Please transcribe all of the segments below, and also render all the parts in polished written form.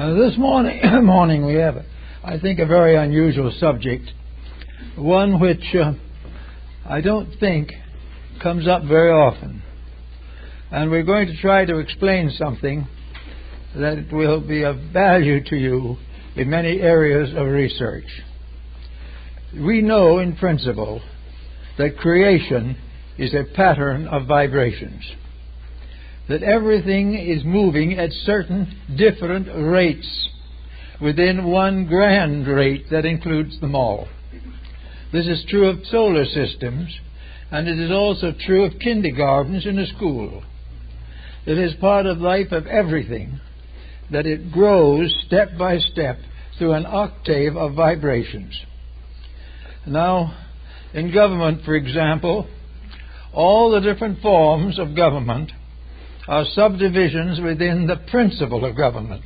This morning we have, I think, a very unusual subject, one which I don't think comes up very often. And we're going to try to explain something that will be of value to you in many areas of research. We know in principle that creation is a pattern of vibrations, that everything is moving at certain different rates within one grand rate that includes them all. This is true of solar systems, and it is also true of kindergartens in a school. It is part of life of everything that it grows step by step through an octave of vibrations. Now, in government, for example, all the different forms of government are subdivisions within the principle of government.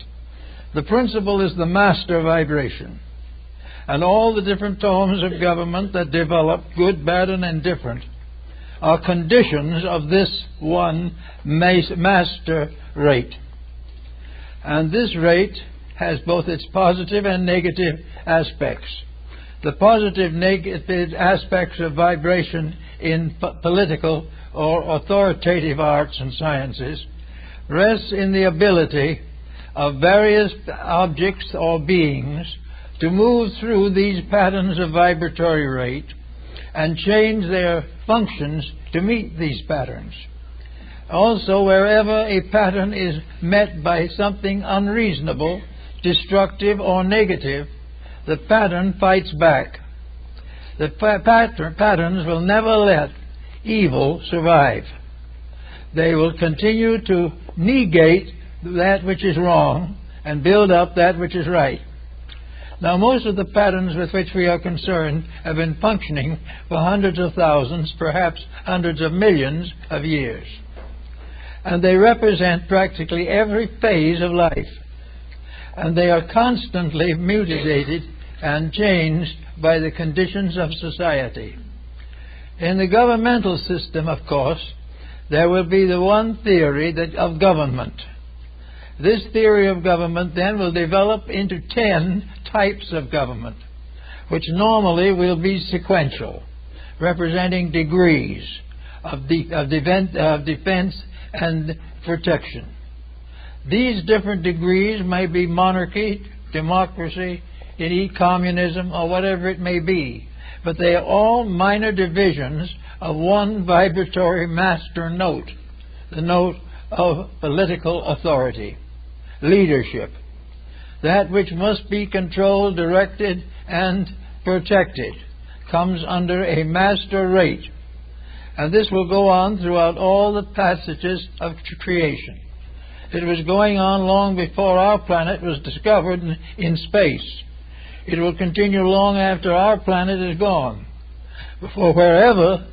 The principle is the master vibration. And all the different forms of government that develop, good, bad, and indifferent, are conditions of this one master rate. And this rate has both its positive and negative aspects. The positive negative aspects of vibration in political or authoritative arts and sciences rests in the ability of various objects or beings to move through these patterns of vibratory rate and change their functions to meet these patterns. Also, wherever a pattern is met by something unreasonable, destructive, or negative, the pattern fights back. The patterns will never let evil survive. They will continue to negate that which is wrong and build up that which is right. Now, most of the patterns with which we are concerned have been functioning for hundreds of thousands, perhaps hundreds of millions of years. And they represent practically every phase of life. And they are constantly mutated and changed by the conditions of society. In the governmental system, of course, there will be the one theory of government. This theory of government then will develop into 10 types of government, which normally will be sequential, representing degrees of defense and protection. These different degrees may be monarchy, democracy, communism, or whatever it may be, but they are all minor divisions of one vibratory master note, the note of political authority, leadership, that which must be controlled, directed, and protected, comes under a master rate. And this will go on throughout all the passages of creation. It was going on long before our planet was discovered in space. It will continue long after our planet is gone. For wherever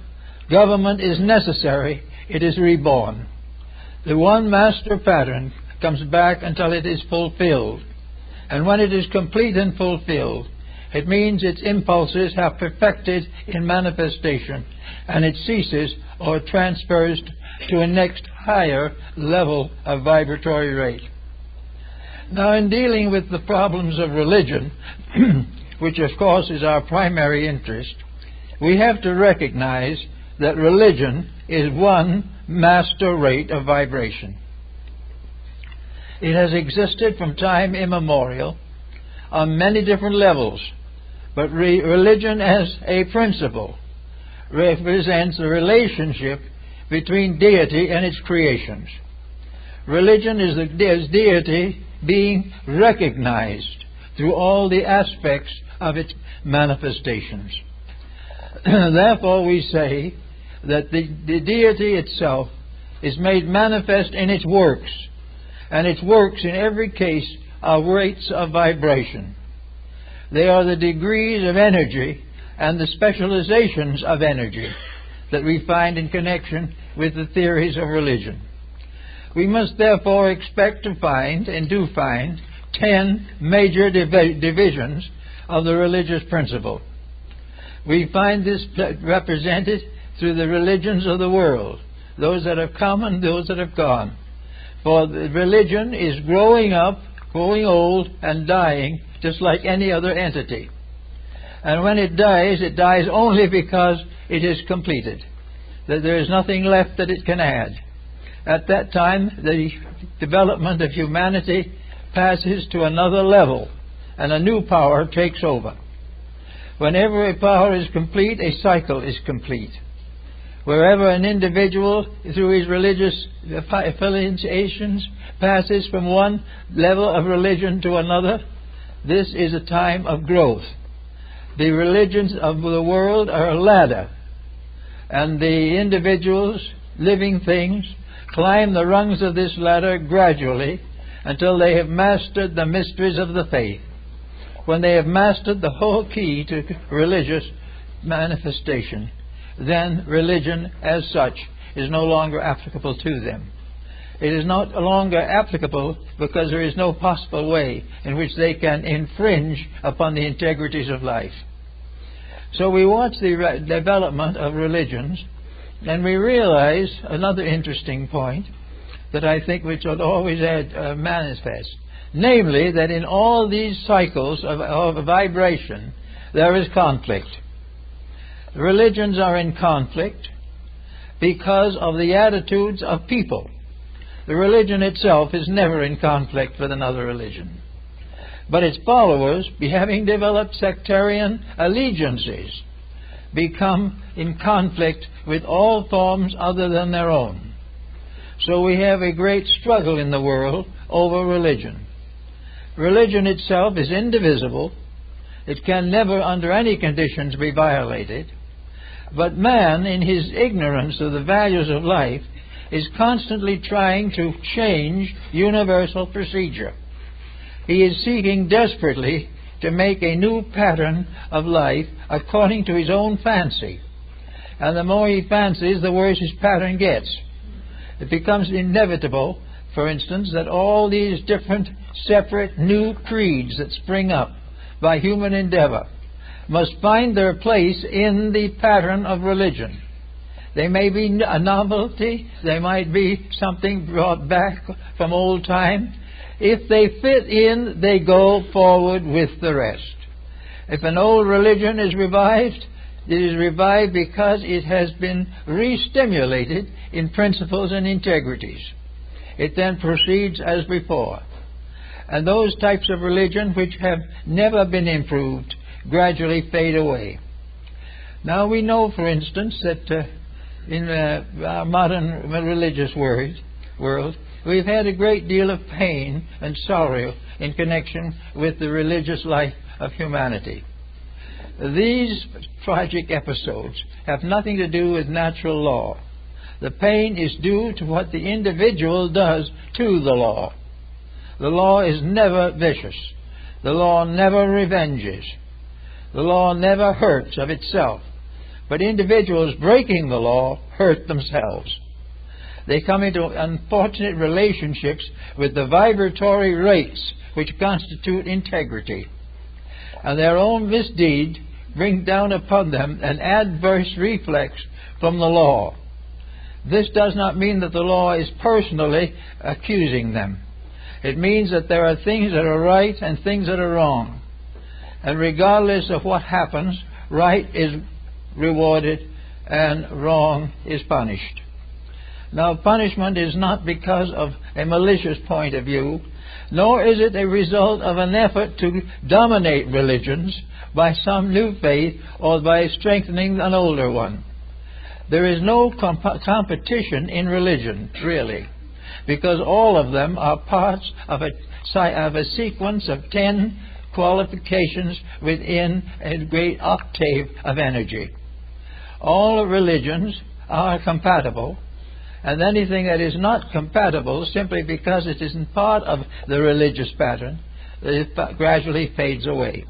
government is necessary, it is reborn. The one master pattern comes back until it is fulfilled. And when it is complete and fulfilled, it means its impulses have perfected in manifestation, and it ceases or transfers to a next higher level of vibratory rate. Now, in dealing with the problems of religion, which of course is our primary interest, we have to recognize that religion is one master rate of vibration. It has existed from time immemorial on many different levels, but religion as a principle represents the relationship between deity and its creations. Religion is deity being recognized through all the aspects of its manifestations. Therefore, we say that the deity itself is made manifest in its works, and its works in every case are rates of vibration. They are the degrees of energy and the specializations of energy that we find in connection with the theories of religion. We must therefore expect to find, and do find, 10 major divisions of the religious principle. We find this represented through the religions of the world, those that have come and those that have gone. For the religion is growing up growing old and dying just like any other entity. And when it dies only because it is completed, that there is nothing left that it can add. At that time, the development of humanity passes to another level, and a new power takes over. Whenever a power is complete, a cycle is complete. Wherever an individual, through his religious affiliations, passes from one level of religion to another, this is a time of growth. The religions of the world are a ladder, and the individuals, living things, climb the rungs of this ladder gradually until they have mastered the mysteries of the faith. When they have mastered the whole key to religious manifestation, then religion as such is no longer applicable to them. It is not longer applicable because there is no possible way in which they can infringe upon the integrities of life. So we watch the development of religions, and we realize another interesting point that I think we should always manifest, namely that in all these cycles of vibration there is conflict. Religions are in conflict because of the attitudes of people. The religion itself is never in conflict with another religion. But its followers, having developed sectarian allegiances, become in conflict with all forms other than their own. So we have a great struggle in the world over religion. Religion itself is indivisible. It can never under any conditions be violated. But man, in his ignorance of the values of life, is constantly trying to change universal procedure. He is seeking desperately to make a new pattern of life according to his own fancy. And the more he fancies, the worse his pattern gets. It becomes inevitable, for instance, that all these different separate new creeds that spring up by human endeavor must find their place in the pattern of religion. They may be a novelty, they might be something brought back from old time. If they fit in, they go forward with the rest. If an old religion is revived, it is revived because it has been re-stimulated in principles and integrities. It then proceeds as before. And those types of religion which have never been improved gradually fade away. Now we know, for instance, that in our modern religious world, we've had a great deal of pain and sorrow in connection with the religious life of humanity. These tragic episodes have nothing to do with natural law. The pain is due to what the individual does to the law. The law is never vicious. The law never revenges. The law never hurts of itself. But individuals breaking the law hurt themselves. They come into unfortunate relationships with the vibratory rates which constitute integrity. And their own misdeed brings down upon them an adverse reflex from the law. This does not mean that the law is personally accusing them. It means that there are things that are right and things that are wrong. And regardless of what happens, right is rewarded and wrong is punished. Now, punishment is not because of a malicious point of view, nor is it a result of an effort to dominate religions by some new faith or by strengthening an older one. There is no competition in religion, really, because all of them are parts of a sequence of 10 qualifications within a great octave of energy. All religions are compatible, and anything that is not compatible simply because it isn't part of the religious pattern, it gradually fades away.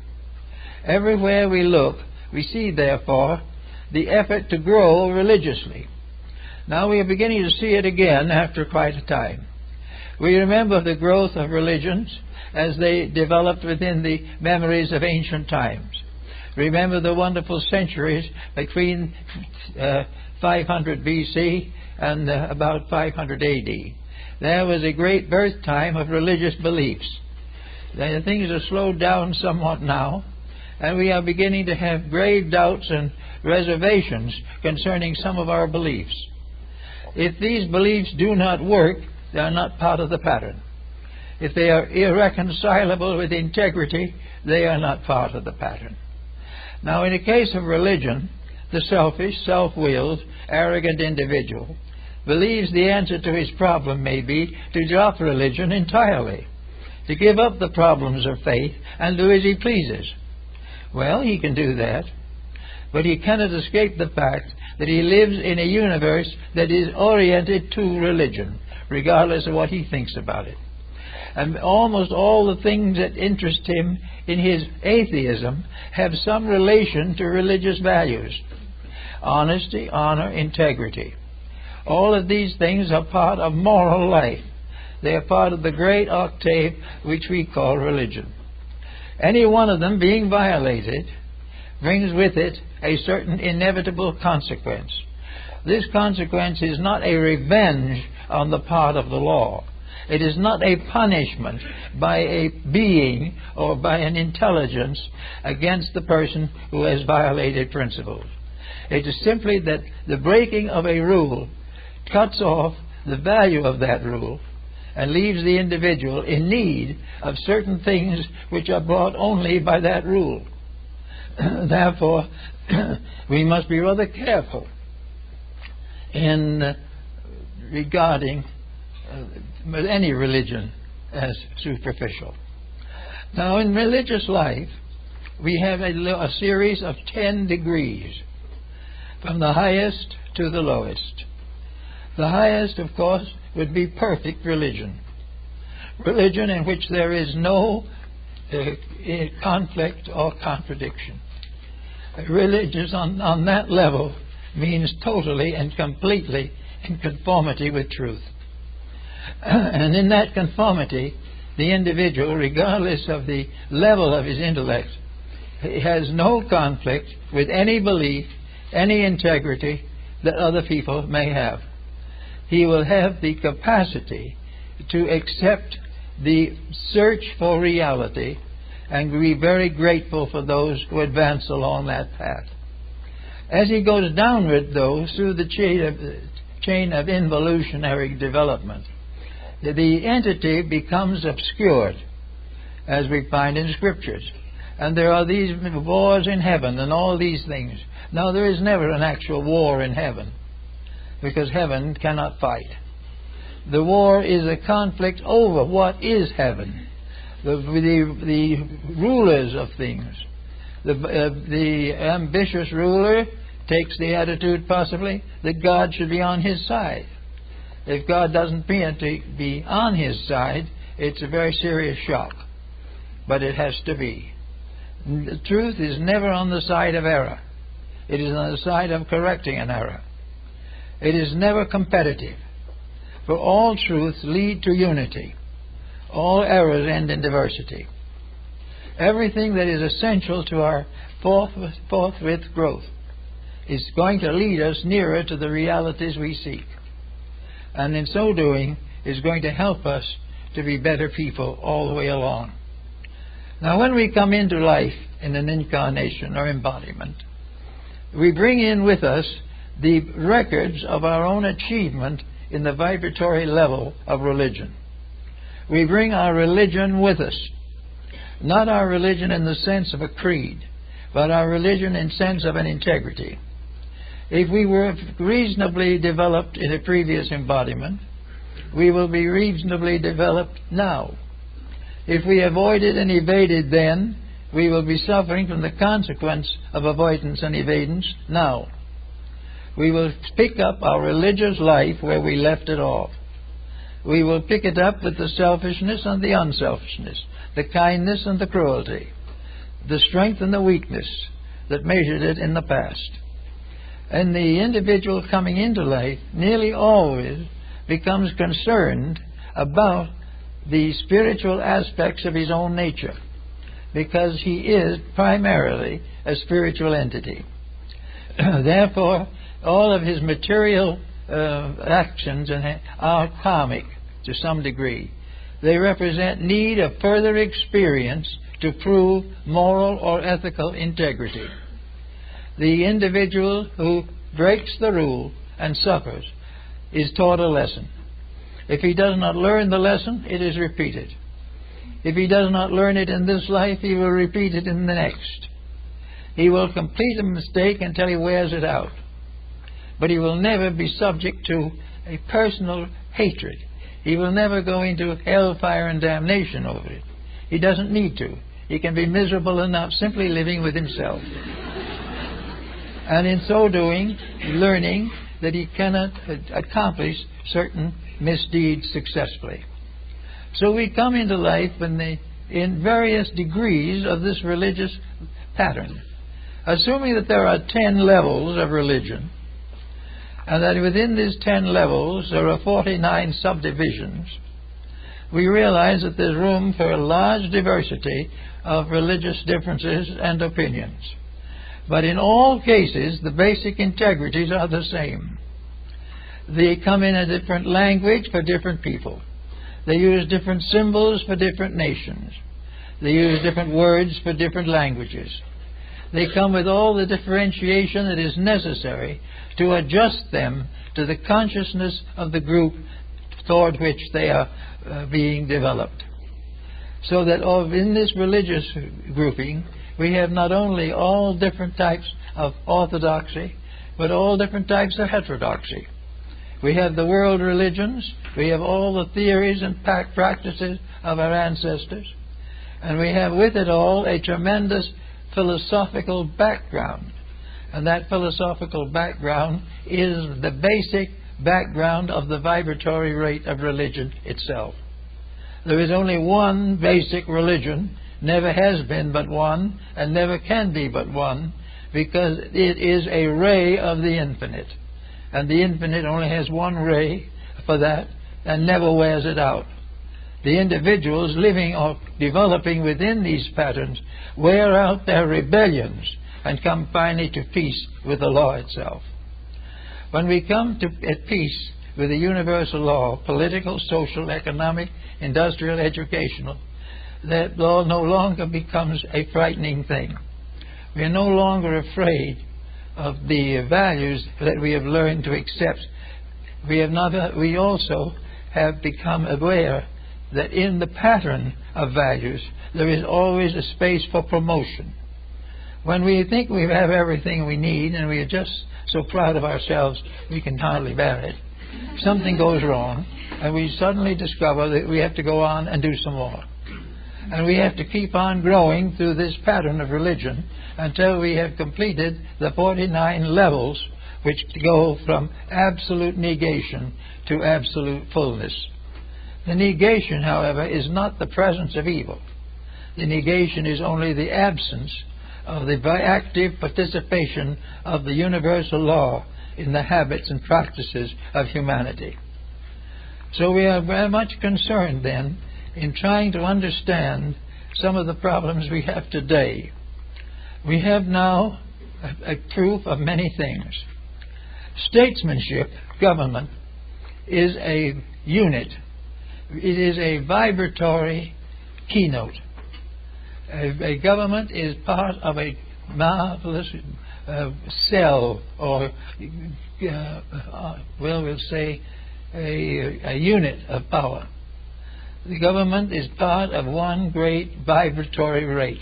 Everywhere we look, we see, therefore, the effort to grow religiously. Now we are beginning to see it again after quite a time. We remember the growth of religions as they developed within the memories of ancient times. Remember the wonderful centuries between 500 BC and about 500 AD. There was a great birth time of religious beliefs. Things are slowed down somewhat now, and we are beginning to have grave doubts and reservations concerning some of our beliefs. If these beliefs do not work, they are not part of the pattern. If they are irreconcilable with integrity, they are not part of the pattern. Now, in the case of religion, the selfish, self-willed, arrogant individual believes the answer to his problem may be to drop religion entirely, to give up the problems of faith and do as he pleases. Well, he can do that, but he cannot escape the fact that he lives in a universe that is oriented to religion, regardless of what he thinks about it. And almost all the things that interest him in his atheism have some relation to religious values. Honesty, honor, integrity. All of these things are part of moral life. They are part of the great octave which we call religion. Any one of them being violated brings with it a certain inevitable consequence. This consequence is not a revenge on the part of the law. It is not a punishment by a being or by an intelligence against the person who has violated principles. It is simply that the breaking of a rule cuts off the value of that rule and leaves the individual in need of certain things which are brought only by that rule. Therefore, we must be rather careful in regarding any religion as superficial. Now, in religious life, we have a series of 10 degrees, from the highest to the lowest. The highest, of course, would be perfect religion. Religion in which there is no conflict or contradiction. Religion on that level means totally and completely in conformity with truth. And in that conformity, the individual, regardless of the level of his intellect, has no conflict with any belief, any integrity that other people may have. He will have the capacity to accept the search for reality and be very grateful for those who advance along that path. As he goes downward, though, through the chain of involutionary development, the entity becomes obscured, as we find in Scriptures. And there are these wars in heaven and all these things. Now, there is never an actual war in heaven, because heaven cannot fight. The war is a conflict over what is heaven. The rulers of things. The ambitious ruler takes the attitude, possibly, that God should be on his side. If God doesn't appear to be on his side, it's a very serious shock. But it has to be. The truth is never on the side of error. It is on the side of correcting an error. It is never competitive. For all truths lead to unity. All errors end in diversity. Everything that is essential to our forthwith growth is going to lead us nearer to the realities we seek. And in so doing is going to help us to be better people all the way along. Now, when we come into life in an incarnation or embodiment, we bring in with us the records of our own achievement in the vibratory level of religion. We bring our religion with us. Not our religion in the sense of a creed, but our religion in sense of an integrity. If we were reasonably developed in a previous embodiment, we will be reasonably developed now. If we avoided and evaded then, we will be suffering from the consequence of avoidance and evadance now. We will pick up our religious life where we left it off. We will pick it up with the selfishness and the unselfishness, the kindness and the cruelty, the strength and the weakness that measured it in the past. And the individual coming into life nearly always becomes concerned about the spiritual aspects of his own nature, because he is primarily a spiritual entity. Therefore, all of his material actions are karmic to some degree. They represent need of further experience to prove moral or ethical integrity. The individual who breaks the rule and suffers is taught a lesson. If he does not learn the lesson, it is repeated. If he does not learn it in this life, he will repeat it in the next. He will complete a mistake until he wears it out. But he will never be subject to a personal hatred. He will never go into hellfire and damnation over it. He doesn't need to. He can be miserable enough simply living with himself. And in so doing, learning that he cannot accomplish certain misdeeds successfully. So we come into life in various degrees of this religious pattern. Assuming that there are 10 levels of religion, and that within these 10 levels there are 49 subdivisions, we realize that there's room for a large diversity of religious differences and opinions. But in all cases, the basic integrities are the same. They come in a different language for different people. They use different symbols for different nations. They use different words for different languages. They come with all the differentiation that is necessary to adjust them to the consciousness of the group toward which they are being developed. So that in this religious grouping, we have not only all different types of orthodoxy, but all different types of heterodoxy. We have the world religions, we have all the theories and practices of our ancestors, and we have with it all a tremendous philosophical background. And that philosophical background is the basic background of the vibratory rate of religion itself. There is only one basic religion, never has been but one, and never can be but one, because it is a ray of the infinite. And the infinite only has one ray for that, and never wears it out. The individuals living or developing within these patterns wear out their rebellions and come finally to peace with the law itself. When we come at peace with the universal law, political, social, economic, industrial, educational, that law no longer becomes a frightening thing. We are no longer afraid of the values that we have learned to accept. We also have become aware that in the pattern of values there is always a space for promotion. When we think we have everything we need and we are just so proud of ourselves we can hardly bear it, something goes wrong and we suddenly discover that we have to go on and do some more. And we have to keep on growing through this pattern of religion until we have completed the 49 levels which go from absolute negation to absolute fullness. The negation, however, is not the presence of evil. The negation is only the absence of the active participation of the universal law in the habits and practices of humanity. So we are very much concerned then in trying to understand some of the problems we have today. We have now a proof of many things. Statesmanship, government, is a unit. It is a vibratory keynote. A government is part of a marvelous cell, or we'll say a unit of power. The government is part of one great vibratory rate,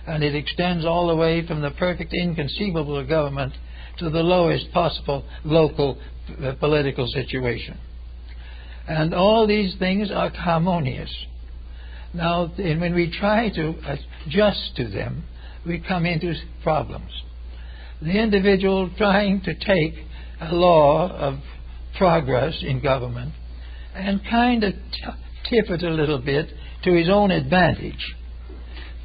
and it extends all the way from the perfect inconceivable government to the lowest possible local political situation. And all these things are harmonious. Now, when we try to adjust to them, we come into problems. The individual trying to take a law of progress in government and kind of tip it a little bit to his own advantage,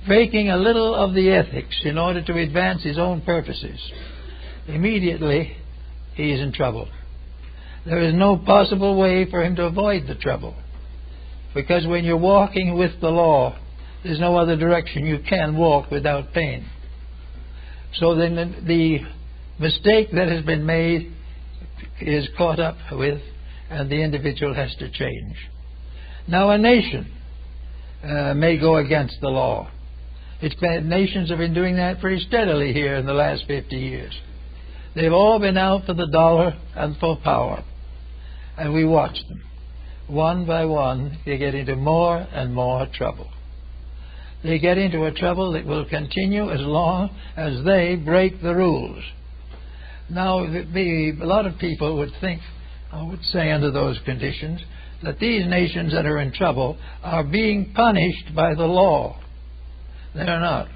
breaking a little of the ethics in order to advance his own purposes, immediately he is in trouble. There is no possible way for him to avoid the trouble, because when you're walking with the law, there's no other direction you can walk without pain. So then the mistake that has been made is caught up with, and the individual has to change. Now a nation may go against the law. Nations have been doing that pretty steadily here in the last 50 years. They've all been out for the dollar and for power. And we watch them. One by one, they get into more and more trouble. They get into a trouble that will continue as long as they break the rules. Now, a lot of people would think, I would say under those conditions, that these nations that are in trouble are being punished by the law. They are not.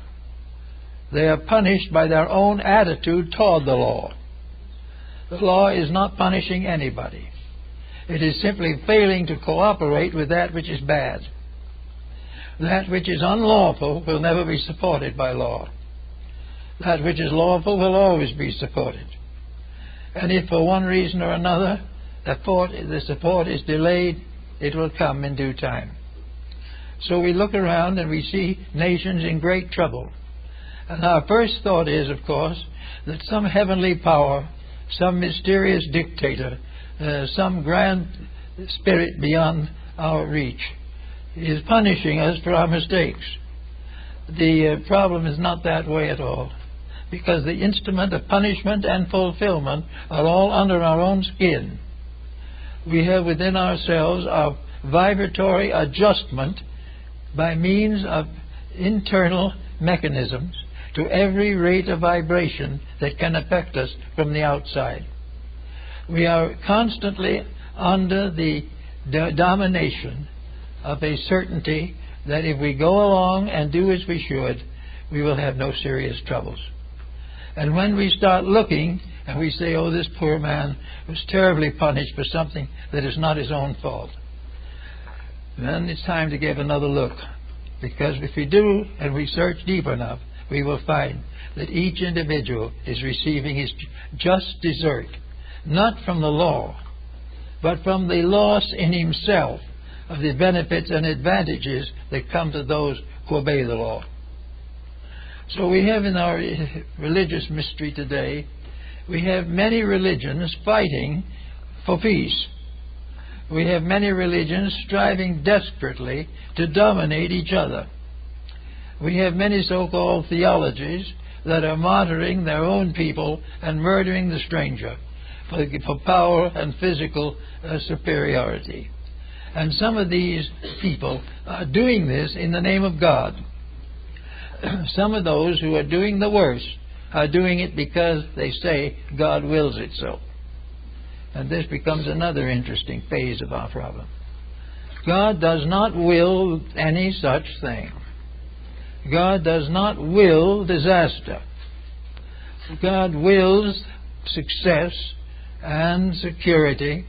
They are punished by their own attitude toward the law. The law is not punishing anybody. It is simply failing to cooperate with that which is bad. That which is unlawful will never be supported by law. That which is lawful will always be supported. And if for one reason or another the support is delayed, it will come in due time. So we look around and we see nations in great trouble. And our first thought is, of course, that some heavenly power, some mysterious dictator, some grand spirit beyond our reach is punishing us for our mistakes. The problem is not that way at all, because the instrument of punishment and fulfillment are all under our own skin. We have within ourselves a vibratory adjustment by means of internal mechanisms to every rate of vibration that can affect us from the outside. We are constantly under the domination of a certainty that if we go along and do as we should, we will have no serious troubles. And when we start looking and we say, oh, this poor man was terribly punished for something that is not his own fault, then it's time to give another look. Because if we do and we search deep enough, we will find that each individual is receiving his just desert, not from the law, but from the loss in himself of the benefits and advantages that come to those who obey the law. So we have in our religious mystery today, we have many religions fighting for peace. We have many religions striving desperately to dominate each other. We have many so-called theologies that are martyring their own people and murdering the stranger for power and physical superiority. And some of these people are doing this in the name of God. Some of those who are doing the worst are doing it because they say God wills it so. And this becomes another interesting phase of our problem. God does not will any such thing. God does not will disaster. God wills success and security,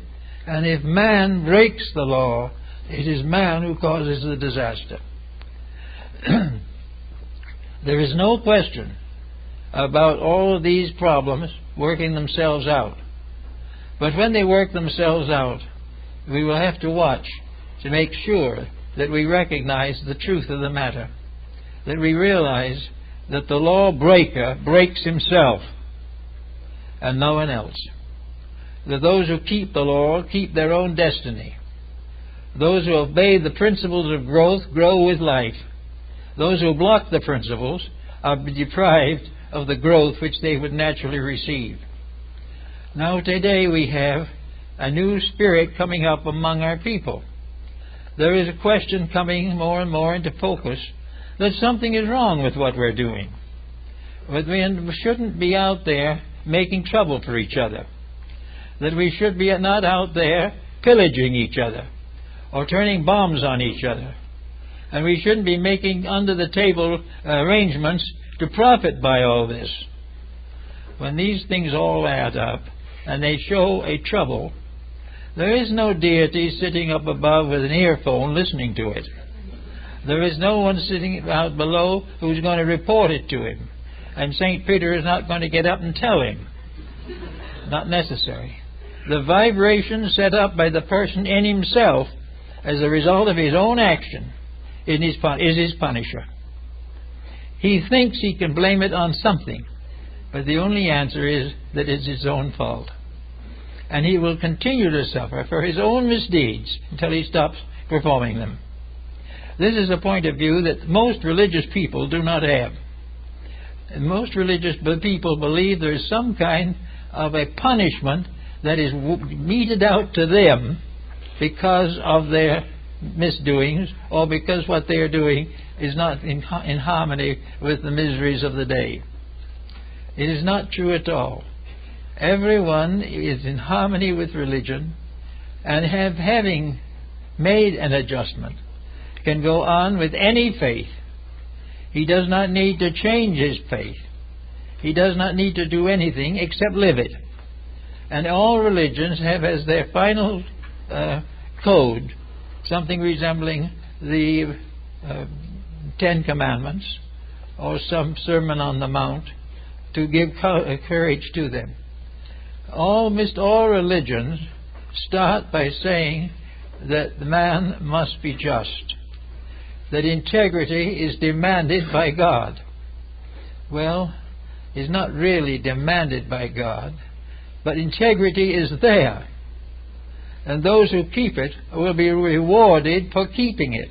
and if man breaks the law, it is man who causes the disaster. There is no question about all of these problems working themselves out. But when they work themselves out, we will have to watch to make sure that we recognize the truth of the matter, that we realize that the law breaker breaks himself and no one else. That those who keep the law keep their own destiny. Those who obey the principles of growth grow with life. Those who block the principles are deprived of the growth which they would naturally receive. Now today we have a new spirit coming up among our people. There is a question coming more and more into focus that something is wrong with what we're doing. But we shouldn't be out there making trouble for each other. That we should be not out there pillaging each other or turning bombs on each other. And we shouldn't be making under-the-table arrangements to profit by all this. When these things all add up and they show a trouble, there is no deity sitting up above with an earphone listening to it. There is no one sitting out below who's going to report it to him. And St. Peter is not going to get up and tell him. Not necessary. The vibration set up by the person in himself as a result of his own action is his punisher. He thinks he can blame it on something, but the only answer is that it's his own fault. And he will continue to suffer for his own misdeeds until he stops performing them. This is a point of view that most religious people do not have. And most religious people believe there is some kind of a punishment that is meted out to them because of their misdoings, or because what they are doing is not in harmony with the miseries of the day. It is not true at all. Everyone is in harmony with religion, and having made an adjustment, can go on with any faith. He does not need to change his faith. He does not need to do anything except live it. And all religions have as their final code something resembling the Ten Commandments or some Sermon on the Mount to give courage to them. Almost all religions start by saying that the man must be just, that integrity is demanded by God. Well, it's not really demanded by God, but integrity is there, and those who keep it will be rewarded for keeping it.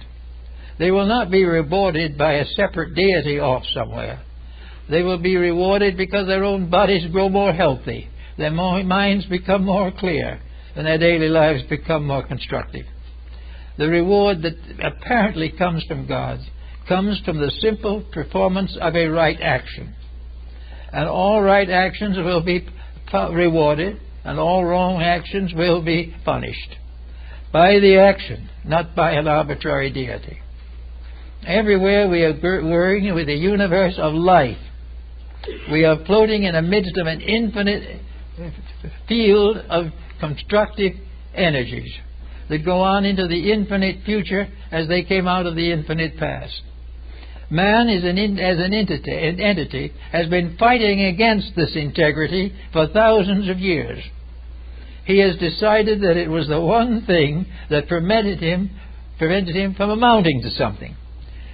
They will not be rewarded by a separate deity off somewhere. They will be rewarded because their own bodies grow more healthy, their minds become more clear, and their daily lives become more constructive. The reward that apparently comes from God comes from the simple performance of a right action. And all right actions will be rewarded, and all wrong actions will be punished by the action, not by an arbitrary deity. Everywhere we are working with a universe of life. We are floating in the midst of an infinite field of constructive energies that go on into the infinite future as they came out of the infinite past. Man as an entity has been fighting against this integrity for thousands of years. He has decided that it was the one thing that prevented him from amounting to something.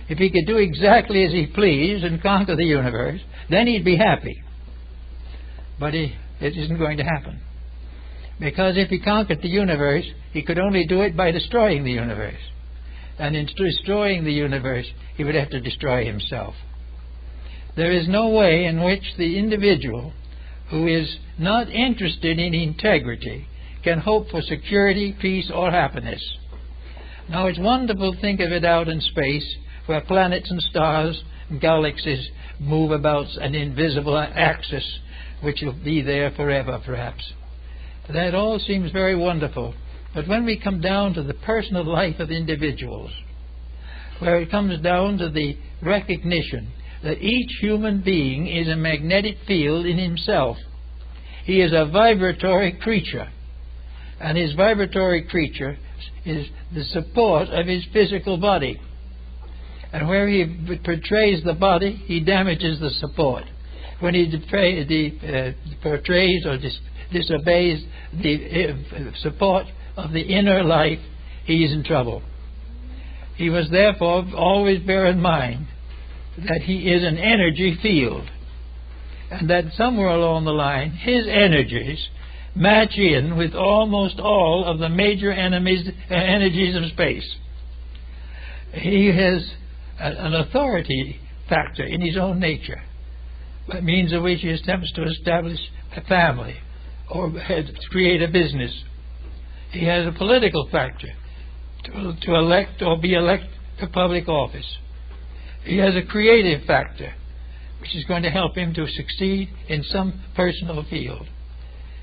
If he could do exactly as he pleased and conquer the universe, then he'd be happy. But it isn't going to happen. Because if he conquered the universe, he could only do it by destroying the universe. And in destroying the universe, he would have to destroy himself. There is no way in which the individual who is not interested in integrity can hope for security, peace, or happiness. Now, it's wonderful to think of it out in space, where planets and stars and galaxies move about an invisible axis, which will be there forever, perhaps. That all seems very wonderful. But when we come down to the personal life of individuals, where it comes down to the recognition that each human being is a magnetic field in himself. He is a vibratory creature, and his vibratory creature is the support of his physical body. And where he portrays the body, he damages the support. When he portrays or disobeys the support of the inner life, he is in trouble. He must therefore always bear in mind that he is an energy field, and that somewhere along the line his energies match in with almost all of the major energies of space. He has an authority factor in his own nature, by means of which he attempts to establish a family or create a business. He has a political factor to elect or be elected to public office. He has a creative factor which is going to help him to succeed in some personal field.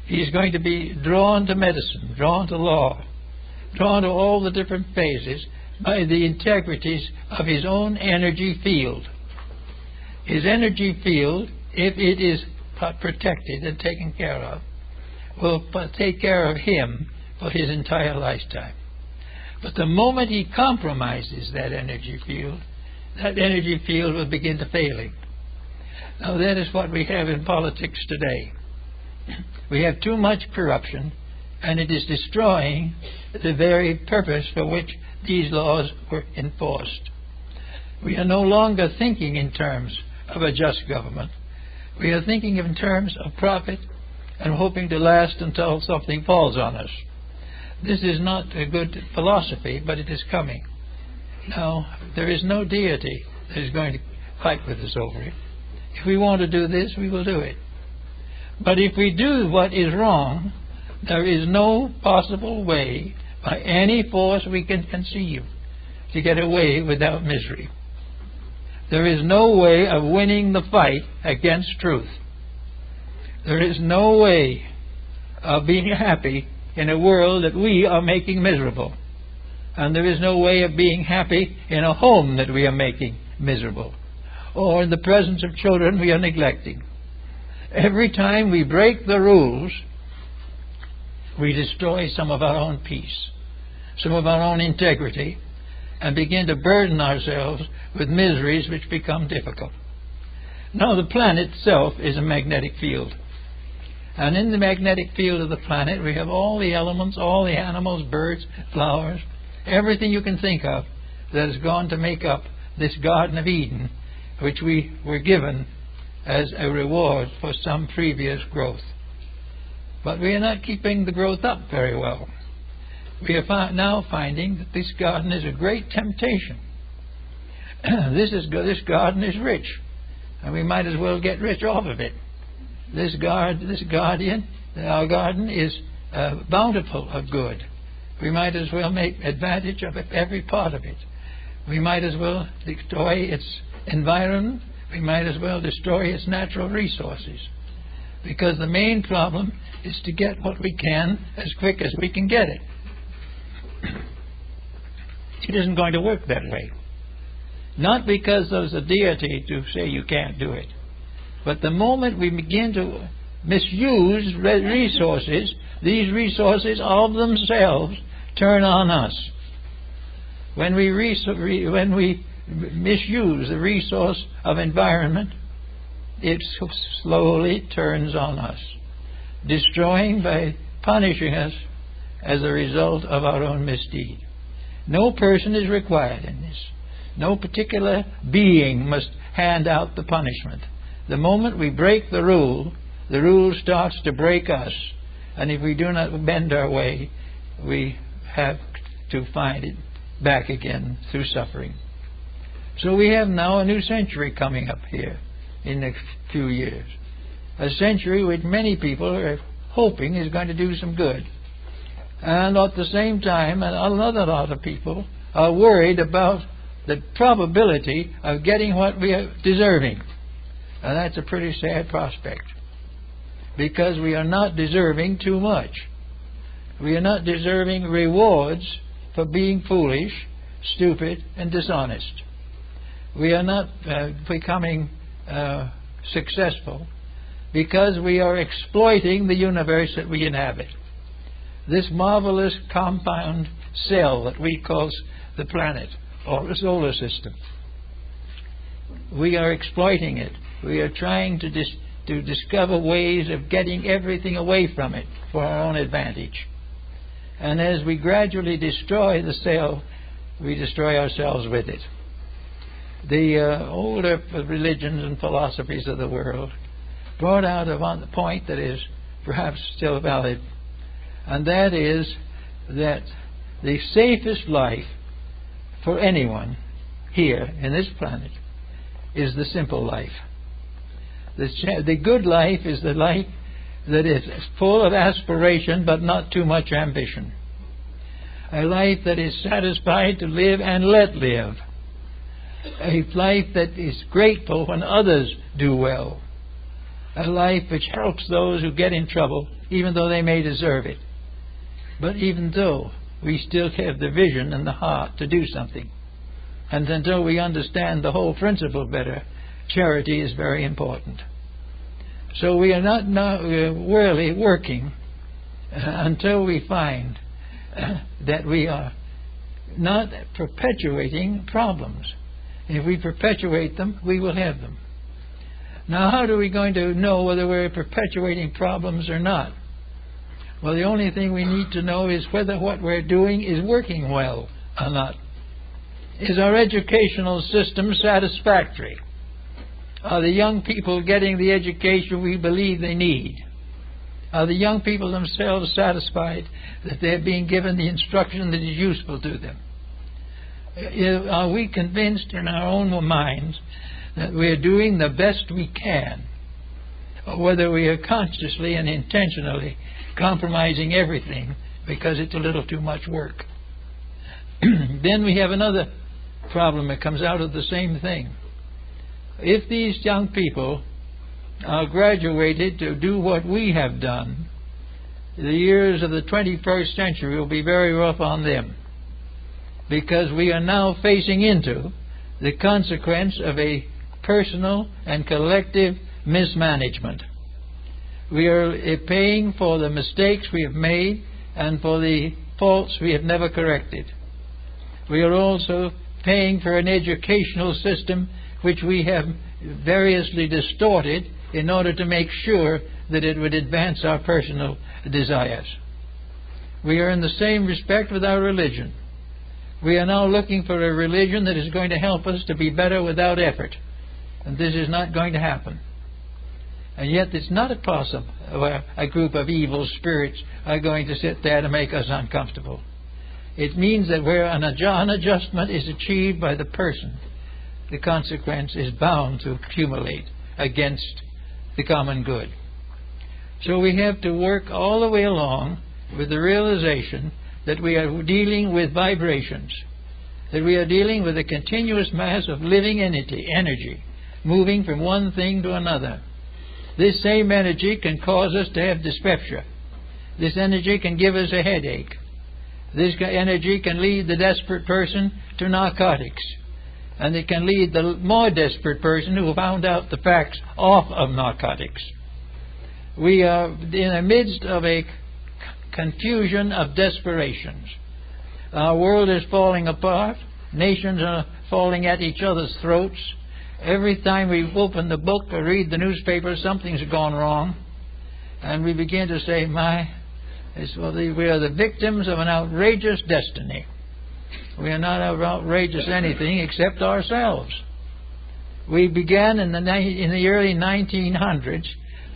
He is going to be drawn to medicine, drawn to law, drawn to all the different phases by the integrities of his own energy field. His energy field, if it is protected and taken care of, will take care of him for his entire lifetime. But the moment he compromises that energy field will begin to fail him. Now that is what we have in politics today. We have too much corruption, and it is destroying the very purpose for which these laws were enforced. We are no longer thinking in terms of a just government. We are thinking in terms of profit and hoping to last until something falls on us. This is not a good philosophy, but it is coming. Now, there is no deity that is going to fight with us over it. If we want to do this, we will do it. But if we do what is wrong, there is no possible way, by any force we can conceive, to get away without misery. There is no way of winning the fight against truth. There is no way of being happy in a world that we are making miserable. And there is no way of being happy in a home that we are making miserable, or in the presence of children we are neglecting. Every time we break the rules, we destroy some of our own peace, some of our own integrity, and begin to burden ourselves with miseries which become difficult. Now, the planet itself is a magnetic field. And in the magnetic field of the planet, we have all the elements, all the animals, birds, flowers, everything you can think of that has gone to make up this Garden of Eden, which we were given as a reward for some previous growth. But we are not keeping the growth up very well. We are now finding that this garden is a great temptation. This garden is rich, and we might as well get rich off of it. Our garden is bountiful of good. We might as well make advantage of every part of it. We might as well destroy its environment. We might as well destroy its natural resources. Because the main problem is to get what we can as quick as we can get it. It isn't going to work that way. Not because there's a deity to say you can't do it. But the moment we begin to misuse resources, these resources of themselves turn on us. When we misuse the resource of environment, it slowly turns on us, destroying by punishing us as a result of our own misdeed. No person is required in this. No particular being must hand out the punishment. The moment we break the rule starts to break us. And if we do not bend our way, we have to find it back again through suffering. So we have now a new century coming up here in the few years. A century which many people are hoping is going to do some good. And at the same time, another lot of people are worried about the probability of getting what we are deserving. And that's a pretty sad prospect, because we are not deserving too much. We are not deserving rewards for being foolish, stupid, and dishonest. We are not becoming successful because we are exploiting the universe that we inhabit. This marvelous compound cell that we call the planet or the solar system. We are exploiting it. We are trying to discover ways of getting everything away from it for our own advantage. And as we gradually destroy the cell, we destroy ourselves with it. The older religions and philosophies of the world brought out a point that is perhaps still valid, and that is that the safest life for anyone here in this planet is the simple life. The good life is the life that is full of aspiration but not too much ambition. A life that is satisfied to live and let live. A life that is grateful when others do well. A life which helps those who get in trouble, even though they may deserve it. But even though we still have the vision and the heart to do something. And until we understand the whole principle better, charity is very important. So we are not really working until we find that we are not perpetuating problems. If we perpetuate them, we will have them. Now, how are we going to know whether we're perpetuating problems or not? Well, the only thing we need to know is whether what we're doing is working well or not. Is our educational system satisfactory? Are the young people getting the education we believe they need? Are the young people themselves satisfied that they're being given the instruction that is useful to them? Are we convinced in our own minds that we're doing the best we can, or whether we are consciously and intentionally compromising everything because it's a little too much work? Then we have another problem that comes out of the same thing. If these young people are graduated to do what we have done, the years of the 21st century will be very rough on them, because we are now facing into the consequence of a personal and collective mismanagement. We are paying for the mistakes we have made and for the faults we have never corrected. We are also paying for an educational system which we have variously distorted in order to make sure that it would advance our personal desires. We are in the same respect with our religion. We are now looking for a religion that is going to help us to be better without effort. And this is not going to happen. And yet it's not possible where a group of evil spirits are going to sit there to make us uncomfortable. It means that where an adjustment is achieved by the person, the consequence is bound to accumulate against the common good. So we have to work all the way along with the realization that we are dealing with vibrations, that we are dealing with a continuous mass of living energy moving from one thing to another. This same energy can cause us to have dyspepsia. This energy can give us a headache. This energy can lead the desperate person to narcotics. And it can lead the more desperate person who found out the facts off of narcotics. We are in the midst of a confusion of desperations. Our world is falling apart. Nations are falling at each other's throats. Every time we open the book or read the newspaper, something's gone wrong. And we begin to say, we are the victims of an outrageous destiny. We are not outrageous anything except ourselves. We began in the early 1900s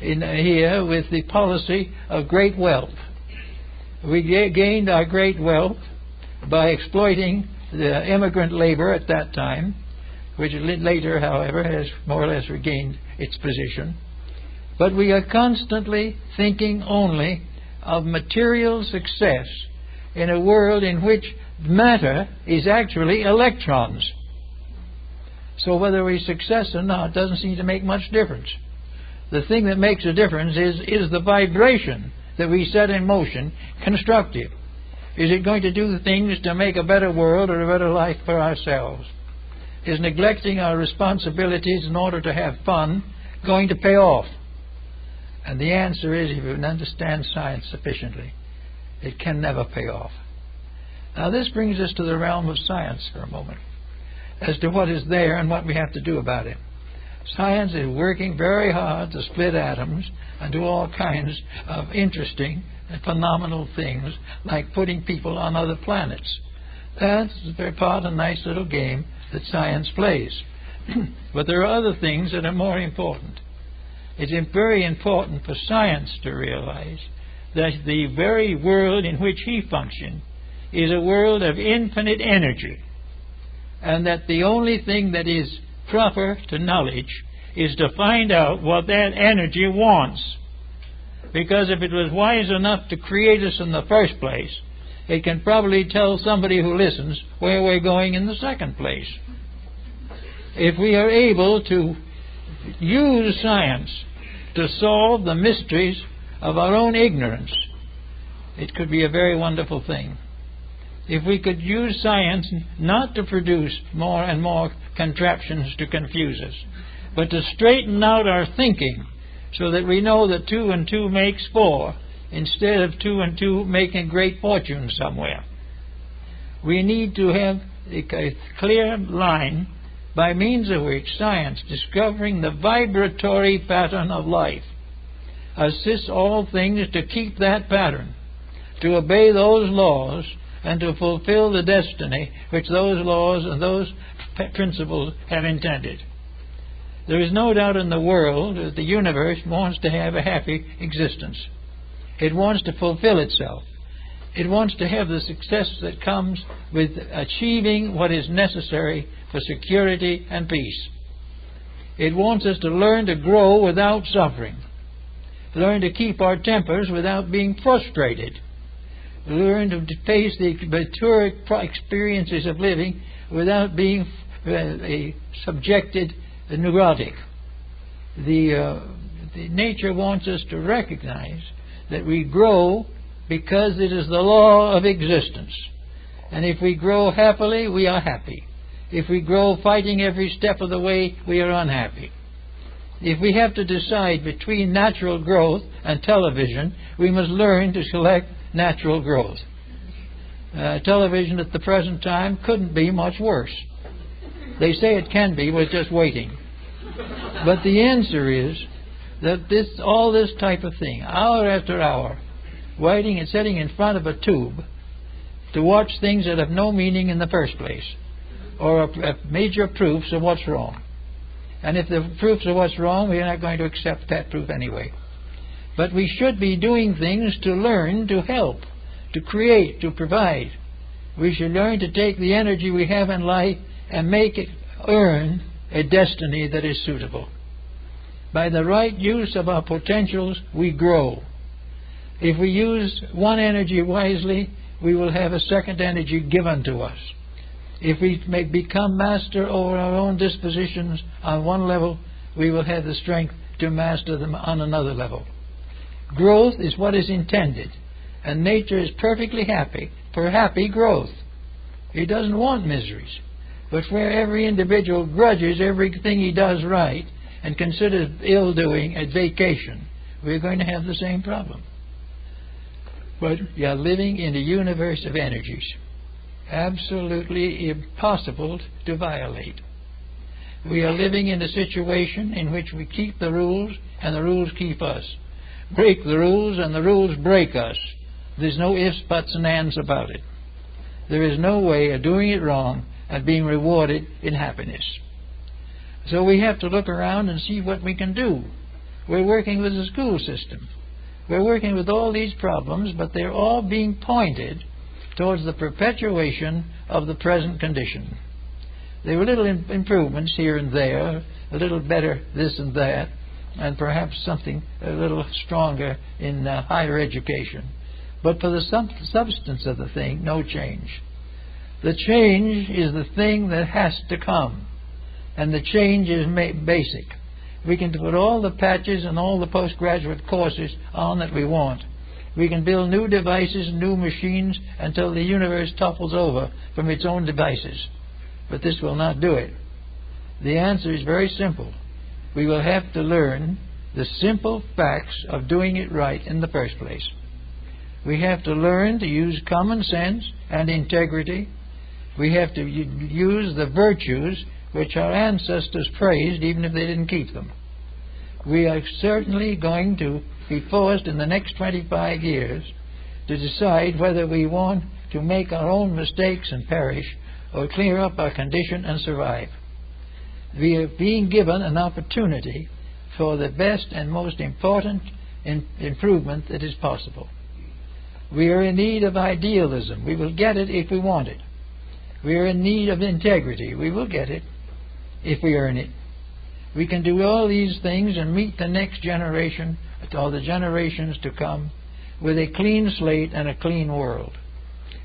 here with the policy of great wealth. We gained our great wealth by exploiting the immigrant labor at that time, which later, however, has more or less regained its position. But we are constantly thinking only of material success in a world in which matter is actually electrons. So whether we success or not doesn't seem to make much difference. The thing that makes a difference is the vibration that we set in motion constructive. Is it going to do the things to make a better world or a better life for ourselves? Is neglecting our responsibilities in order to have fun going to pay off? And the answer is, if you understand science sufficiently, it can never pay off. Now this brings us to the realm of science for a moment, as to what is there and what we have to do about it. Science is working very hard to split atoms and do all kinds of interesting and phenomenal things, like putting people on other planets. That's very part of a nice little game that science plays. But there are other things that are more important. It's very important for science to realize that the very world in which he functions is a world of infinite energy, and that the only thing that is proper to knowledge is to find out what that energy wants. Because if it was wise enough to create us in the first place, it can probably tell somebody who listens where we're going in the second place. If we are able to use science to solve the mysteries of our own ignorance, it could be a very wonderful thing. If we could use science not to produce more and more contraptions to confuse us, but to straighten out our thinking so that we know that 2 and 2 makes 4 instead of 2 and 2 making great fortunes somewhere. We need to have a clear line by means of which science, discovering the vibratory pattern of life, assists all things to keep that pattern, to obey those laws, and to fulfill the destiny which those laws and those principles have intended. There is no doubt in the world that the universe wants to have a happy existence. It wants to fulfill itself. It wants to have the success that comes with achieving what is necessary for security and peace. It wants us to learn to grow without suffering, learn to keep our tempers without being frustrated, learn to face the mature experiences of living without being subjected neurotic. The nature wants us to recognize that we grow because it is the law of existence. And if we grow happily, we are happy. If we grow fighting every step of the way, we are unhappy. If we have to decide between natural growth and television, we must learn to select natural growth. Television at the present time couldn't be much worse. They say it can be, we're just waiting. But the answer is that all this type of thing, hour after hour, waiting and sitting in front of a tube to watch things that have no meaning in the first place, or major proofs of what's wrong. And if the proofs of what's wrong, we're not going to accept that proof anyway. But we should be doing things to learn, to help, to create, to provide. We should learn to take the energy we have in life and make it earn a destiny that is suitable. By the right use of our potentials, we grow. If we use one energy wisely, we will have a second energy given to us. If we may become master over our own dispositions on one level, we will have the strength to master them on another level. Growth is what is intended, and nature is perfectly happy for happy growth. It doesn't want miseries. But where every individual grudges everything he does right and considers ill-doing a vacation, we're going to have the same problem. But you are living in a universe of energies, absolutely impossible to violate. We are living in a situation in which we keep the rules and the rules keep us. Break the rules and the rules break us. There's no ifs, buts, and ands about it. There is no way of doing it wrong and being rewarded in happiness. So we have to look around and see what we can do. We're working with the school system. We're working with all these problems, but they're all being pointed towards the perpetuation of the present condition. There were little improvements here and there, a little better this and that, and perhaps something a little stronger in higher education. But for the substance of the thing, no change. The change is the thing that has to come, and the change is basic. We can put all the patches and all the postgraduate courses on that we want. We can build new devices, new machines, until the universe topples over from its own devices. But this will not do it. The answer is very simple. We will have to learn the simple facts of doing it right in the first place. We have to learn to use common sense and integrity. We have to use the virtues which our ancestors praised, even if they didn't keep them. We are certainly going to be forced in the next 25 years to decide whether we want to make our own mistakes and perish, or clear up our condition and survive. We are being given an opportunity for the best and most important improvement that is possible. We are in need of idealism. We will get it if we want it. We are in need of integrity. We will get it if we earn it. We can do all these things and meet the next generation, or the generations to come, with a clean slate and a clean world.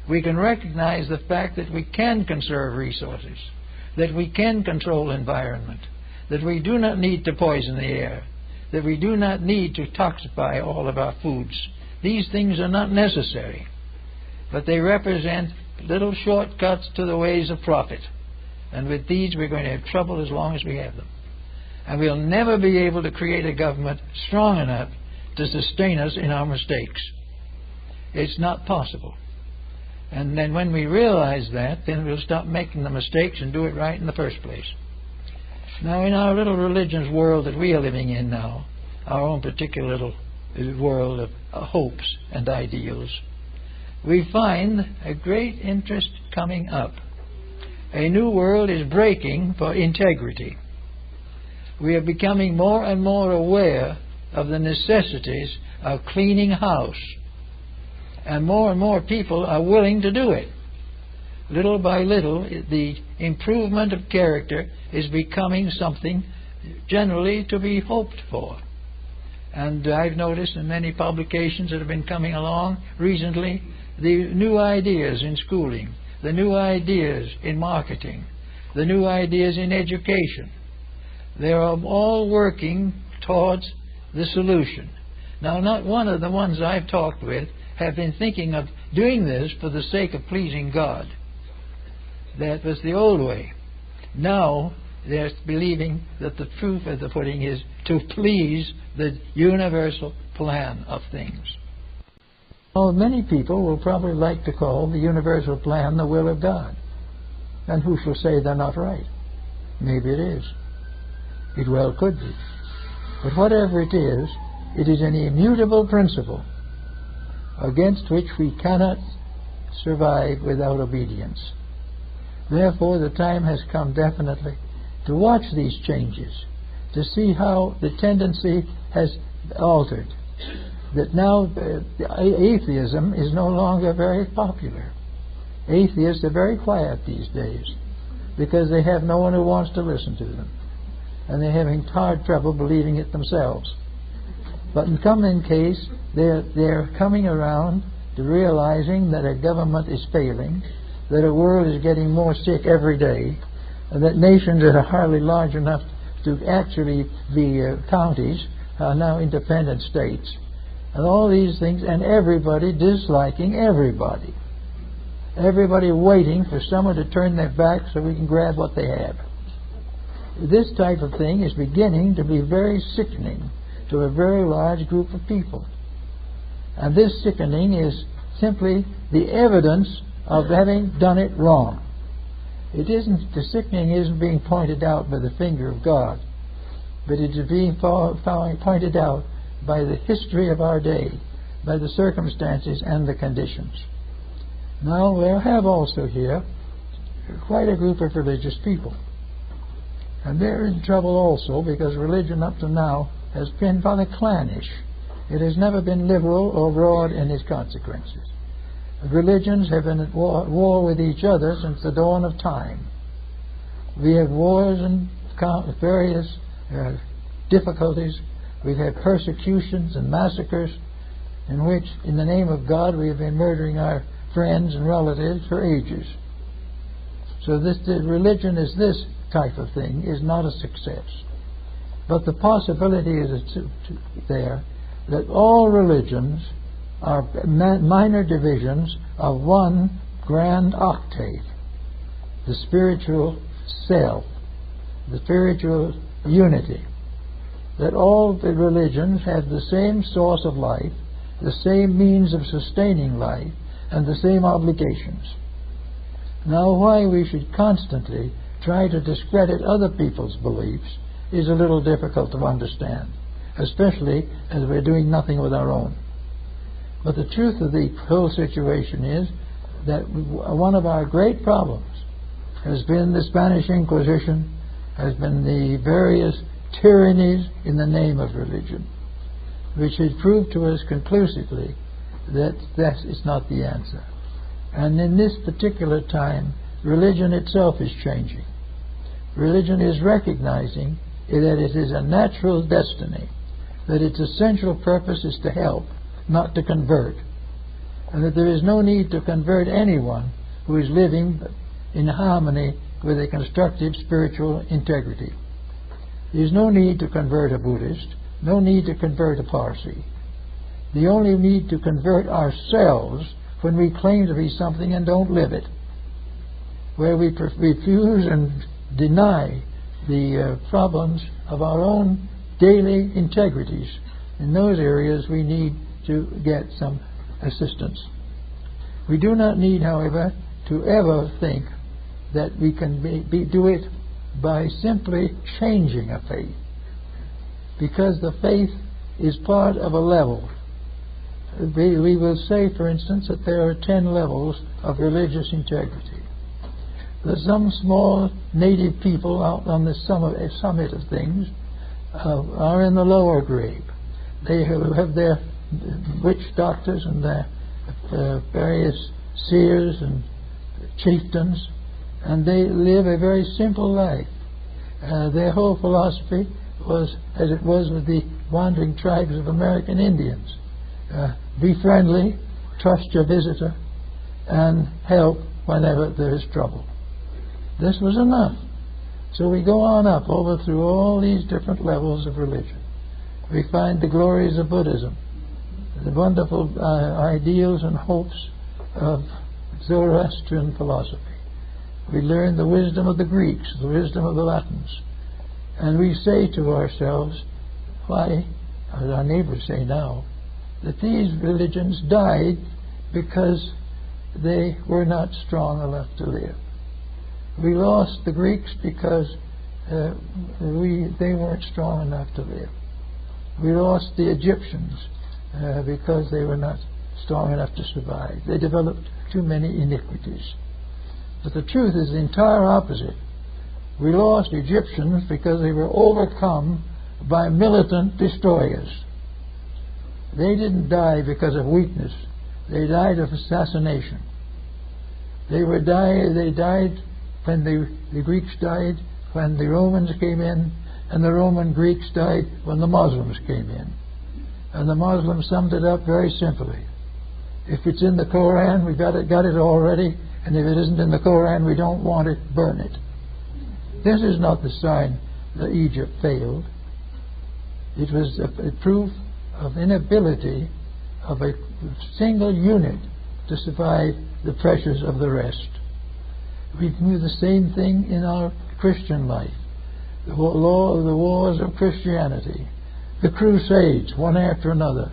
We can recognize the fact that we can conserve resources, that we can control environment, that we do not need to poison the air, that we do not need to toxify all of our foods. These things are not necessary, but they represent little shortcuts to the ways of profit. And with these we're going to have trouble as long as we have them. And we'll never be able to create a government strong enough to sustain us in our mistakes. It's not possible. And then when we realize that, then we'll stop making the mistakes and do it right in the first place. Now, in our little religious world that we are living in now, our own particular little world of hopes and ideals, we find a great interest coming up. A new world is breaking for integrity. We are becoming more and more aware of the necessities of cleaning house. And more people are willing to do it. Little by little, the improvement of character is becoming something generally to be hoped for. And I've noticed in many publications that have been coming along recently, the new ideas in schooling, the new ideas in marketing, the new ideas in education. They are all working towards the solution. Now, not one of the ones I've talked with have been thinking of doing this for the sake of pleasing God. That was the old way. Now they're believing that the proof of the pudding is to please the universal plan of things. Well, many people will probably like to call the universal plan the will of God. And who shall say they're not right? Maybe it is. It well could be. But whatever it is an immutable principle against which we cannot survive without obedience. Therefore, the time has come definitely to watch these changes, to see how the tendency has altered. That now atheism is no longer very popular. Atheists are very quiet these days because they have no one who wants to listen to them. And they're having hard trouble believing it themselves. But in common case, they're coming around to realizing that a government is failing, that a world is getting more sick every day, and that nations that are hardly large enough to actually be counties are now independent states. And all these things, and everybody disliking everybody. Everybody waiting for someone to turn their back so we can grab what they have. This type of thing is beginning to be very sickening to a very large group of people. And this sickening is simply the evidence of having done it wrong. The sickening isn't being pointed out by the finger of God, but it is being pointed out by the history of our day, by the circumstances and the conditions. Now, we have also here quite a group of religious people. And they're in trouble also because religion up to now has been rather clannish. It has never been liberal or broad in its consequences. Religions have been at war with each other since the dawn of time. We have wars and various difficulties. We've had persecutions and massacres in which, in the name of God, we have been murdering our friends and relatives for ages. So the religion is this type of thing is not a success. But the possibility is there that all religions are minor divisions of one grand octave, the spiritual self, the spiritual unity. That all the religions have the same source of life, the same means of sustaining life, and the same obligations. Now, why we should constantly try to discredit other people's beliefs is a little difficult to understand, especially as we're doing nothing with our own. But the truth of the whole situation is that one of our great problems has been the Spanish Inquisition, has been the various tyrannies in the name of religion, which has proved to us conclusively that that is not the answer. And in this particular time, religion itself is changing. Religion is recognizing that it is a natural destiny, that its essential purpose is to help, not to convert, and that there is no need to convert anyone who is living in harmony with a constructive spiritual integrity. There is no need to convert a Buddhist, no need to convert a Parsi. The only need to convert ourselves when we claim to be something and don't live it, where we refuse and deny the problems of our own daily integrities. In those areas we need to get some assistance. We do not need, however, to ever think that we can do it by simply changing a faith, because the faith is part of a level. We will say, for instance, that there are 10 levels of religious integrity. That some small native people out on the summit of things are in the lower grade. They have their witch doctors and their various seers and chieftains, and they live a very simple life. Their whole philosophy was, as it was with the wandering tribes of American Indians, be friendly, trust your visitor, and help whenever there is trouble. This was enough. So we go on up over through all these different levels of religion. We find the glories of Buddhism, the wonderful ideals and hopes of Zoroastrian philosophy. We learn the wisdom of the Greeks, the wisdom of the Latins. And we say to ourselves, why, as our neighbors say now, that these religions died because they were not strong enough to live. We lost the Greeks because they weren't strong enough to live. We lost the Egyptians because they were not strong enough to survive. They developed too many iniquities. But the truth is the entire opposite. We lost Egyptians because they were overcome by militant destroyers. They didn't die because of weakness. They died of assassination. They died when the Greeks died, when the Romans came in, and the Roman Greeks died when the Muslims came in. And the Muslims summed it up very simply. If it's in the Koran, we've got it already, and if it isn't in the Koran, we don't want it, burn it. This is not the sign that Egypt failed. It was a proof of inability of a single unit to survive the pressures of the rest. We do the same thing in our Christian life. The wars of Christianity, the Crusades, one after another,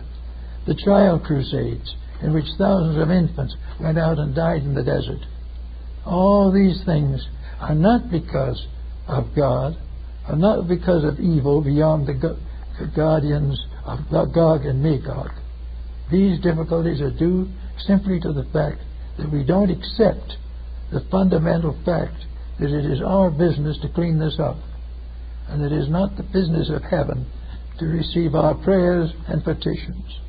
the trial crusades, in which thousands of infants went out and died in the desert. All these things are not because of God, are not because of evil beyond the guardians of Gog and Magog. These difficulties are due simply to the fact that we don't accept the fundamental fact that it is our business to clean this up, and it is not the business of heaven to receive our prayers and petitions,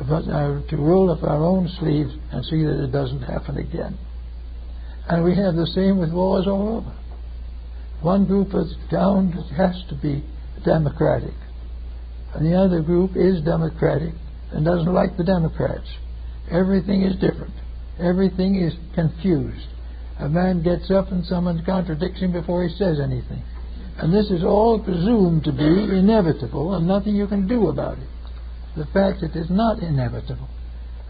but to roll up our own sleeves and see that it doesn't happen again. And we have the same with wars all over. One group is down, it has to be democratic, and the other group is democratic and doesn't like the Democrats. Everything is different. Everything is confused. A man gets up and someone contradicts him before he says anything. And this is all presumed to be inevitable and nothing you can do about it. The fact it is not inevitable.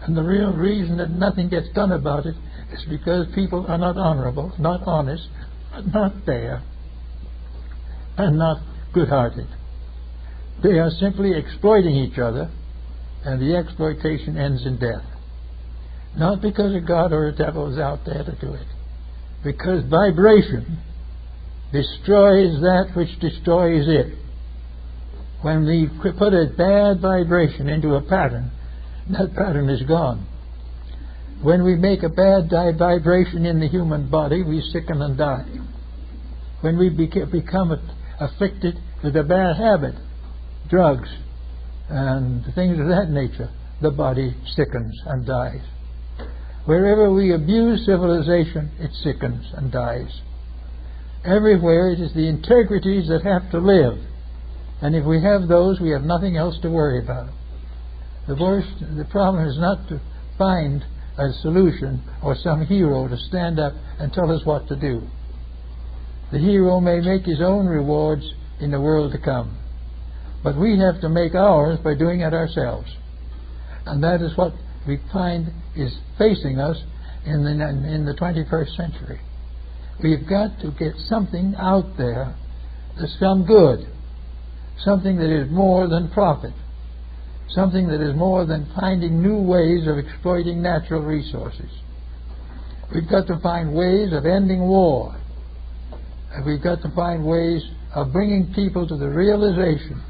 And the real reason that nothing gets done about it is because people are not honorable, not honest, not fair, and not good-hearted. They are simply exploiting each other, and the exploitation ends in death. Not because a God or a devil is out there to do it. Because vibration destroys that which destroys it. When we put a bad vibration into a pattern, that pattern is gone. When we make a bad vibration in the human body, we sicken and die. When we become afflicted with a bad habit, drugs and things of that nature, the body sickens and dies. Wherever we abuse civilization, it sickens and dies. Everywhere it is the integrities that have to live. And if we have those, we have nothing else to worry about. The problem is not to find a solution or some hero to stand up and tell us what to do. The hero may make his own rewards in the world to come. But we have to make ours by doing it ourselves. And that is what we find is facing us in the 21st century. We've got to get something out there that's some good, something that is more than profit, something that is more than finding new ways of exploiting natural resources. We've got to find ways of ending war, and we've got to find ways of bringing people to the realization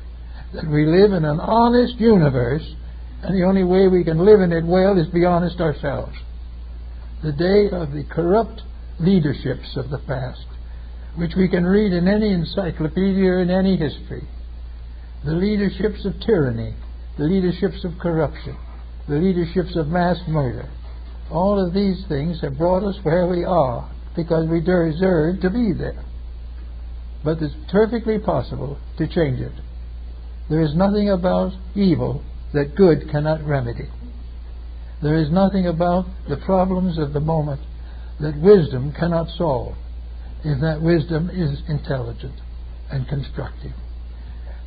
that we live in an honest universe, and the only way we can live in it well is be honest ourselves. The day of the corrupt leaderships of the past, which we can read in any encyclopedia or in any history, the leaderships of tyranny, the leaderships of corruption, the leaderships of mass murder. All of these things have brought us where we are because we deserve to be there. But it's perfectly possible to change it. There is nothing about evil that good cannot remedy. There is nothing about the problems of the moment that wisdom cannot solve, if that wisdom is intelligent and constructive.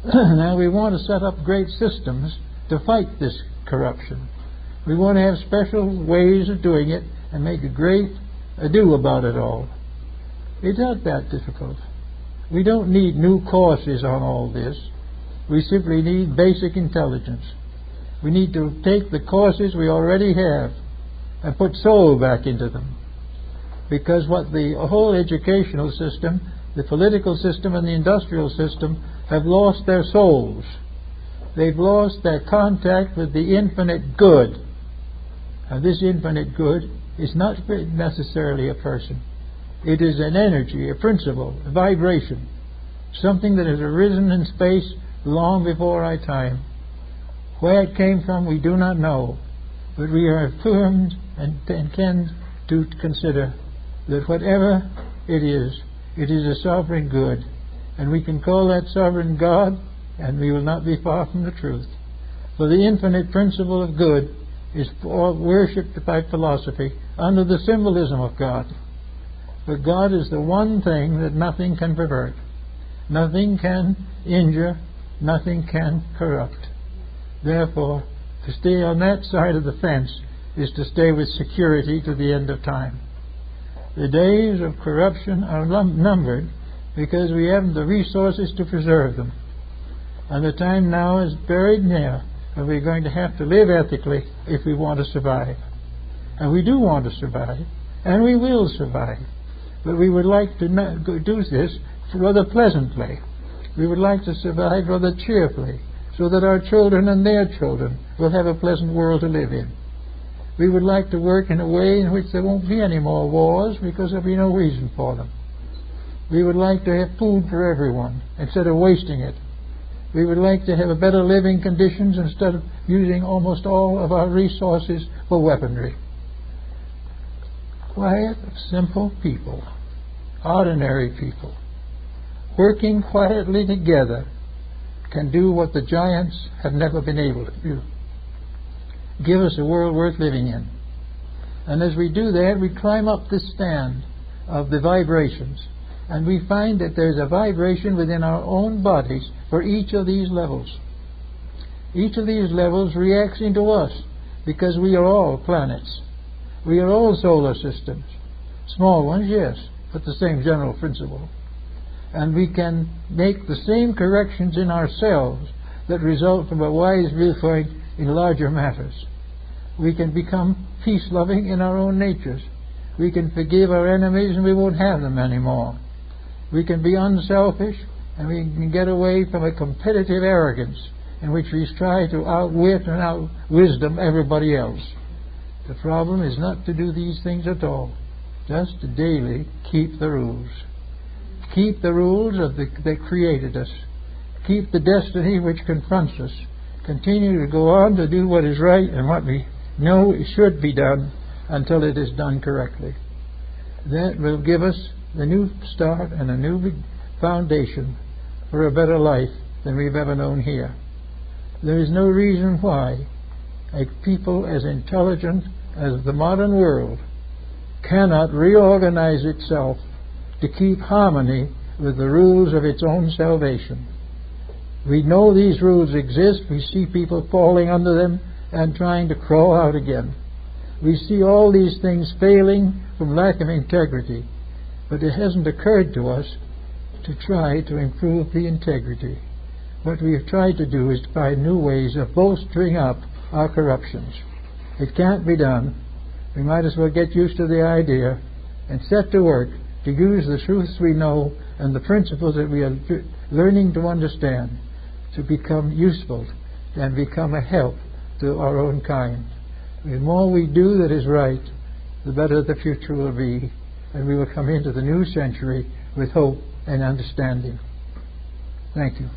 Now we want to set up great systems to fight this corruption. We want to have special ways of doing it and make a great ado about it all. It's not that difficult. We don't need new courses on all this. We simply need basic intelligence. We need to take the courses we already have and put soul back into them. Because what the whole educational system, the political system and the industrial system have lost their souls. They've lost their contact with the infinite good. And this infinite good is not necessarily a person. It is an energy, a principle, a vibration, something that has arisen in space long before our time. Where it came from we do not know, but we are affirmed and tend to consider that whatever it is a sovereign good, and we can call that sovereign God, and we will not be far from the truth. For the infinite principle of good is worshipped by philosophy under the symbolism of God. But God is the one thing that nothing can pervert, nothing can injure, nothing can corrupt. Therefore, to stay on that side of the fence is to stay with security to the end of time. The days of corruption are numbered because we haven't the resources to preserve them. And the time now is very near when we're going to have to live ethically if we want to survive. And we do want to survive, and we will survive. But we would like to do this rather pleasantly. We would like to survive rather cheerfully, so that our children and their children will have a pleasant world to live in. We would like to work in a way in which there won't be any more wars because there'll be no reason for them. We would like to have food for everyone instead of wasting it. We would like to have better living conditions instead of using almost all of our resources for weaponry. Quiet, simple people, ordinary people, working quietly together can do what the giants have never been able to do. Give us a world worth living in. And as we do that, we climb up this stand of the vibrations, and we find that there's a vibration within our own bodies for each of these levels. Each of these levels reacts into us because we are all planets. We are all solar systems. Small ones, yes, but the same general principle. And we can make the same corrections in ourselves that result from a wise viewpoint in larger matters. We can become peace-loving in our own natures. We can forgive our enemies and we won't have them anymore. We can be unselfish and we can get away from a competitive arrogance in which we try to outwit and out-wisdom everybody else. The problem is not to do these things at all, just to daily keep the rules. Keep the rules that created us. Keep the destiny which confronts us. Continue to go on to do what is right and what we know should be done until it is done correctly. That will give us the new start and a new foundation for a better life than we've ever known here. There is no reason why a people as intelligent as the modern world cannot reorganize itself to keep harmony with the rules of its own salvation. We know these rules exist. We see people falling under them and trying to crawl out again. We see all these things failing from lack of integrity. But it hasn't occurred to us to try to improve the integrity. What we have tried to do is to find new ways of bolstering up our corruptions. It can't be done. We might as well get used to the idea and set to work to use the truths we know and the principles that we are learning to understand to become useful and become a help to our own kind. The more we do that is right, the better the future will be, and we will come into the new century with hope and understanding. Thank you.